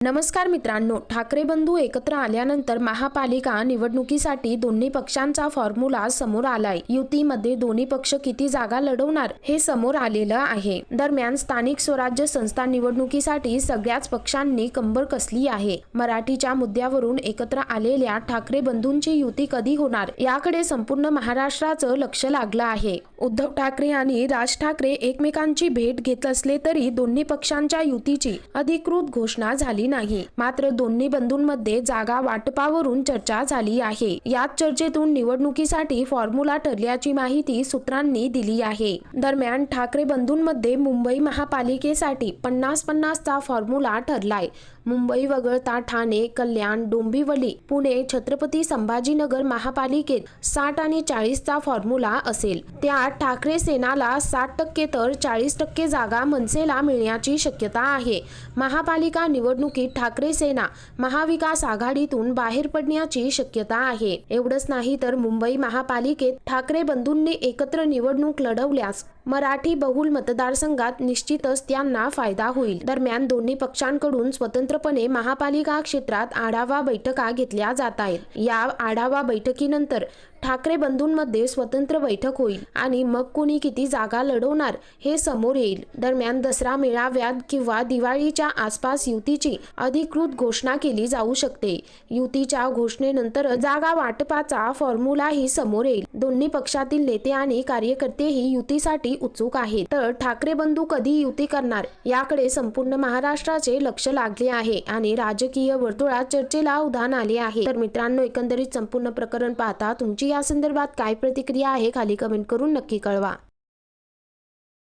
नमस्कार मित्रांनो, ठाकरे बंधू एकत्र आल्यानंतर महापालिका निवडणुकीसाठी दोन्ही पक्षांचा फॉर्म्युला समोर आलाय। युतीमध्ये दोन्ही पक्ष किती जागा लढवणार हे समोर आलेलं आहे। दरम्यान स्थानिक स्वराज्य संस्था निवडणुकीसाठी सगळ्याच पक्षांनी कंबर कसली आहे। मराठीच्या मुद्द्यावरून एकत्र आलेल्या ठाकरे बंधूंची युती कधी होणार याकडे संपूर्ण महाराष्ट्राचं लक्ष लागलं आहे। उद्धव ठाकरे आणि राज ठाकरे एकमेकांची भेट घेत असले तरी दोन्ही पक्षांच्या युतीची अधिकृत घोषणा झाली नाही। मात्र दोन्ही बंधूंमध्ये जागा वाटपावरून चर्चा झाली आहे। याच चर्चेतून निवडणुकीसाठी फॉर्म्युला ठरल्याची माहिती सूत्रांनी दिली आहे। दरम्यान ठाकरे बंधूंमध्ये मुंबई महापालिकेसाठी 50-50 चा फॉर्म्युला ठरलाय। मुंबई वगळता ठाणे, कल्याण, डोंबिवली, पुणे, छत्रपती संभाजीनगर महापालिकेत 60 आणि 40 चा फॉर्म्युला असेल। त्यात ठाकरे सेनाला 60% तर 40% जागा मनसेला मिळण्याची शक्यता आहे। महापालिका निवडणुकीत ठाकरे सेना महाविकास आघाडीतून बाहेर पडण्याची शक्यता आहे। एवढंच नाही तर मुंबई महापालिकेत ठाकरे बंधूंनी एकत्र निवडणूक लढवल्यास मराठी बहुल मतदारसंघात निश्चितच त्यांना फायदा होईल। दरम्यान दोन्ही पक्षांकडून स्वतंत्रपणे महापालिका क्षेत्रात आढावा बैठका घेतल्या जात आहेत। या आढावा बैठकीनंतर ठाकरे बंधूंमध्ये स्वतंत्र बैठक होईल आणि मग कोणी किती जागा लढवणार हे समोर येईल। दरम्यान दसरा मेळाव्यात किंवा दिवाळीच्या आसपास युतीची अधिकृत घोषणा केली जाऊ शकते। युतीच्या घोषणेनंतर जागा वाटपाचा फॉर्म्युलाही समोर येईल। दोन्ही पक्षातील नेते आणि कार्यकर्तेही युतीसाठी उत्सुक आहेत। तर ठाकरे बंधू कधी युती करणार याकडे संपूर्ण महाराष्ट्राचे लक्ष लागले आहे आणि राजकीय वर्तुळात चर्चेला उधाण आले आहे। तर मित्रांनो, एकंदरीत संपूर्ण प्रकरण पाहता तुमची या संदर्भात काय प्रतिक्रिया आहे खाली कमेंट करून नक्की कळवा।